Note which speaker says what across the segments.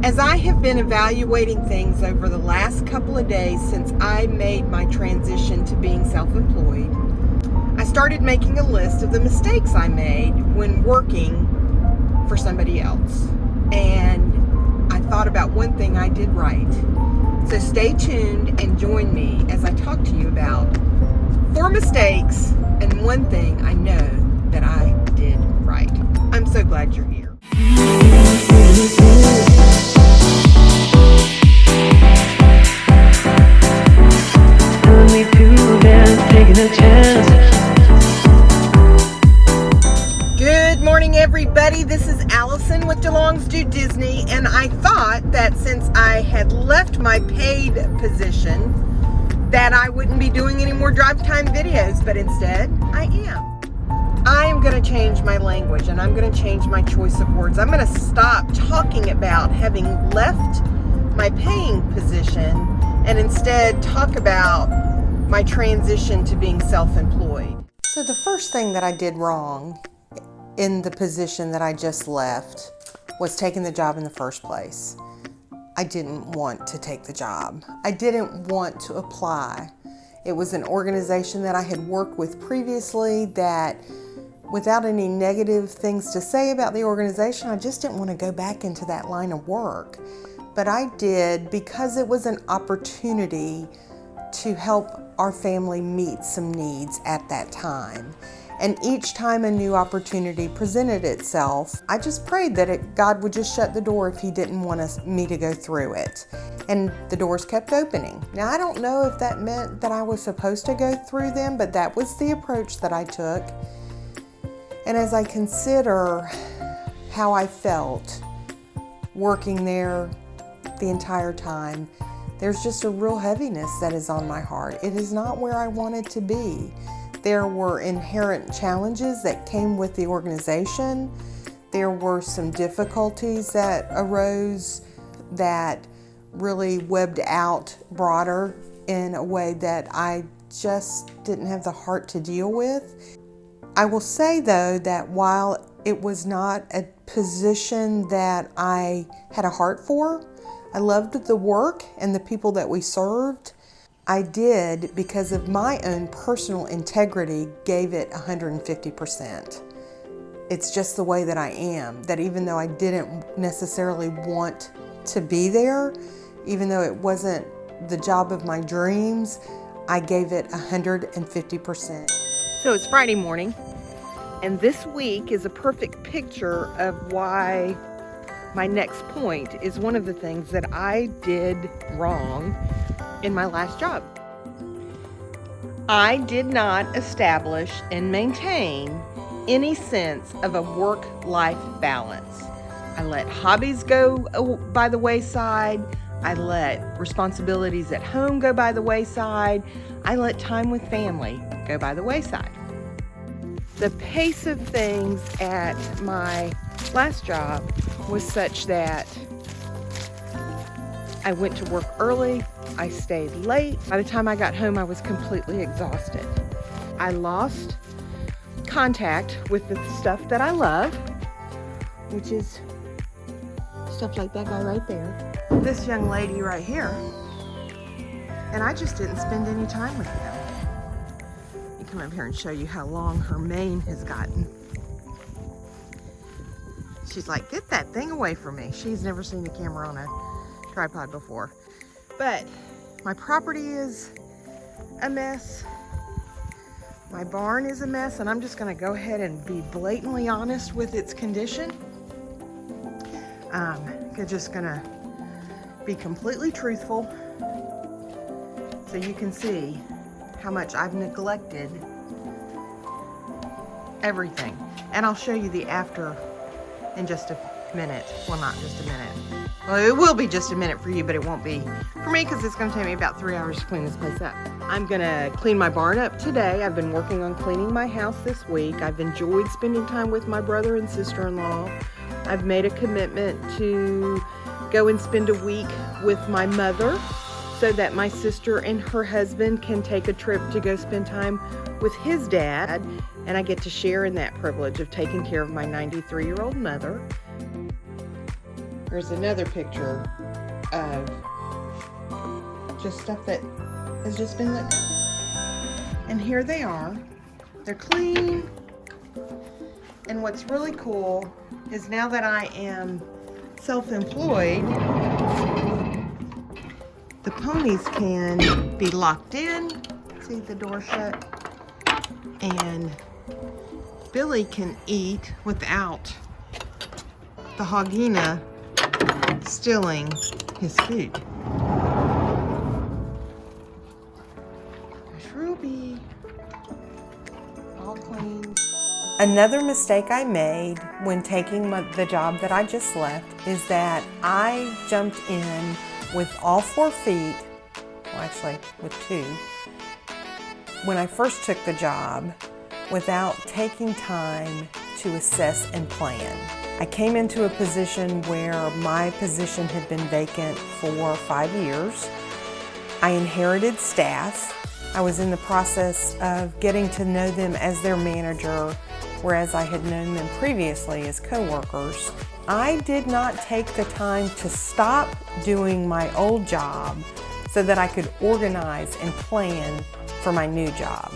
Speaker 1: As I have been evaluating things over the last couple of days since I made my transition to being self-employed, I started making a list of the mistakes I made when working for somebody else. And I thought about one thing I did right. So stay tuned and join me as I talk to you about 4 mistakes and one thing I know that I did right. I'm so glad you're here. Good morning, everybody. This is Allison with DeLong's Do Disney, and I thought that since I had left my paid position that I wouldn't be doing any more drive time videos, but instead I am. I am going to change my language and I'm going to change my choice of words. I'm going to stop talking about having left my paying position and instead talk about my transition to being self-employed. So the first thing that I did wrong in the position that I just left was taking the job in the first place. I didn't want to take the job. I didn't want to apply. It was an organization that I had worked with previously that, without any negative things to say about the organization, I just didn't want to go back into that line of work. But I did because it was an opportunity to help our family meet some needs at that time. And each time a new opportunity presented itself, I just prayed that God would just shut the door if He didn't want me to go through it. And the doors kept opening. Now, I don't know if that meant that I was supposed to go through them, but that was the approach that I took. And as I consider how I felt working there the entire time, there's just a real heaviness that is on my heart. It is not where I wanted to be. There were inherent challenges that came with the organization. There were some difficulties that arose that really webbed out broader in a way that I just didn't have the heart to deal with. I will say, though, that while it was not a position that I had a heart for, I loved the work and the people that we served. I did, because of my own personal integrity, gave it 150%. It's just the way that I am, that even though I didn't necessarily want to be there, even though it wasn't the job of my dreams, I gave it 150%. So it's Friday morning, and this week is a perfect picture of why my next point is one of the things that I did wrong in my last job. I did not establish and maintain any sense of a work-life balance. I let hobbies go by the wayside. I let responsibilities at home go by the wayside. I let time with family go by the wayside. The pace of things at my last job was such that I went to work early, I stayed late. By the time I got home, I was completely exhausted. I lost contact with the stuff that I love, which is stuff like that guy right there, this young lady right here, and I just didn't spend any time with them. Let me come over here and show you how long her mane has gotten. She's like, get that thing away from me. She's never seen the camera on a tripod before. But my property is a mess. My barn is a mess, and I'm just going to go ahead and be blatantly honest with its condition. I'm just going to be completely truthful so you can see how much I've neglected everything. And I'll show you the after in just a minute. Well, not just a minute. Well, it will be just a minute for you, but it won't be for me because it's going to take me about 3 hours to clean this place up. I'm going to clean my barn up today. I've been working on cleaning my house this week. I've enjoyed spending time with my brother and sister-in-law. I've made a commitment to go and spend a week with my mother so that my sister and her husband can take a trip to go spend time with his dad, and I get to share in that privilege of taking care of my 93-year-old mother. Here's another picture of just stuff that has just been let go. And here they are. They're clean. And what's really cool is now that I am self-employed, the ponies can be locked in. See the door shut? And Billy can eat without the Hogina stealing his food. There's Ruby, all clean. Another mistake I made when taking the job that I just left is that I jumped in with all 4 feet, well actually with 2, when I first took the job without taking time to assess and plan. I came into a position where my position had been vacant for 5 years. I inherited staff. I was in the process of getting to know them as their manager, whereas I had known them previously as coworkers. I did not take the time to stop doing my old job so that I could organize and plan for my new job.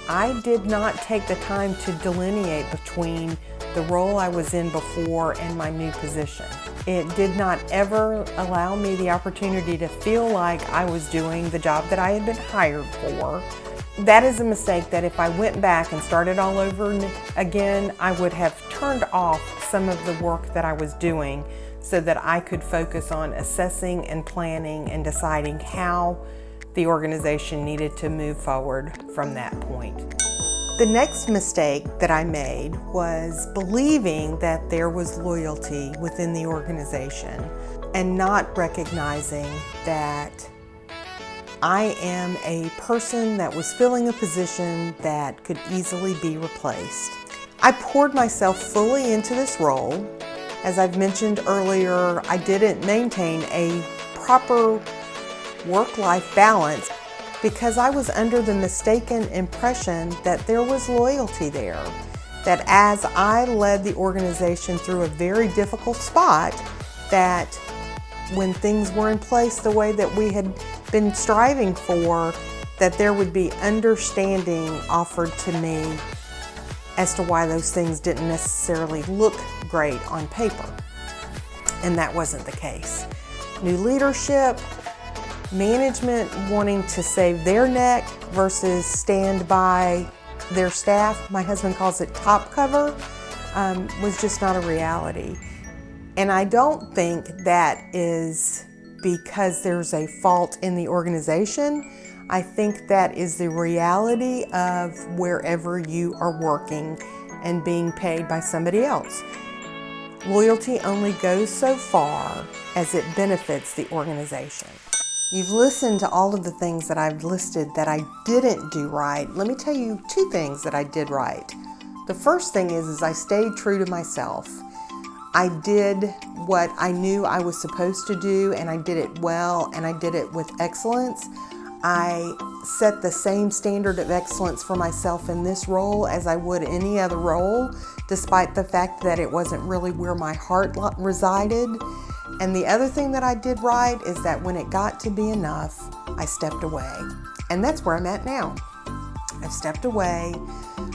Speaker 1: I did not take the time to delineate between the role I was in before and my new position. It did not ever allow me the opportunity to feel like I was doing the job that I had been hired for. That is a mistake that if I went back and started all over again, I would have turned off some of the work that I was doing so that I could focus on assessing and planning and deciding how the organization needed to move forward from that point. The next mistake that I made was believing that there was loyalty within the organization and not recognizing that I am a person that was filling a position that could easily be replaced. I poured myself fully into this role. As I've mentioned earlier, I didn't maintain a proper work-life balance because I was under the mistaken impression that there was loyalty there. That as I led the organization through a very difficult spot, that when things were in place the way that we had been striving for, that there would be understanding offered to me as to why those things didn't necessarily look great on paper. And that wasn't the case. New leadership, management wanting to save their neck versus stand by their staff, my husband calls it top cover, was just not a reality. And I don't think that is because there's a fault in the organization. I think that is the reality of wherever you are working and being paid by somebody else. Loyalty only goes so far as it benefits the organization. You've listened to all of the things that I've listed that I didn't do right. Let me tell you 2 things that I did right. The first thing is I stayed true to myself. I did what I knew I was supposed to do, and I did it well, and I did it with excellence. I set the same standard of excellence for myself in this role as I would any other role, despite the fact that it wasn't really where my heart resided. And the other thing that I did right is that when it got to be enough, I stepped away. And that's where I'm at now. I've stepped away.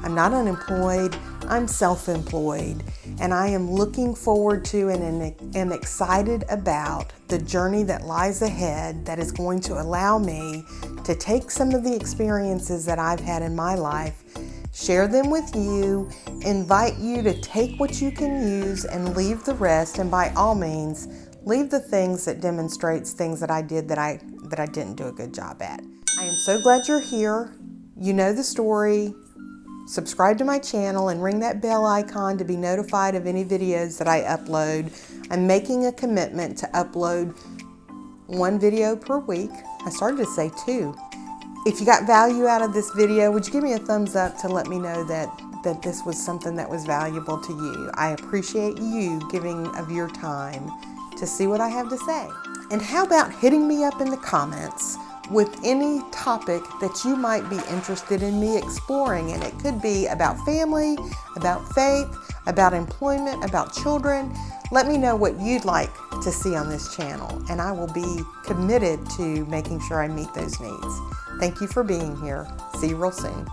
Speaker 1: I'm not unemployed. I'm self-employed. And I am looking forward to and am excited about the journey that lies ahead that is going to allow me to take some of the experiences that I've had in my life, share them with you, invite you to take what you can use and leave the rest, and by all means, leave the things that demonstrates things that I did that I didn't do a good job at. I am so glad you're here. You know the story. Subscribe to my channel and ring that bell icon to be notified of any videos that I upload. I'm making a commitment to upload 1 video per week. I started to say 2. If you got value out of this video, would you give me a thumbs up to let me know that this was something that was valuable to you? I appreciate you giving of your time to see what I have to say. And how about hitting me up in the comments with any topic that you might be interested in me exploring? And it could be about family, about faith, about employment, about children. Let me know what you'd like to see on this channel, and I will be committed to making sure I meet those needs. Thank you for being here. See you real soon.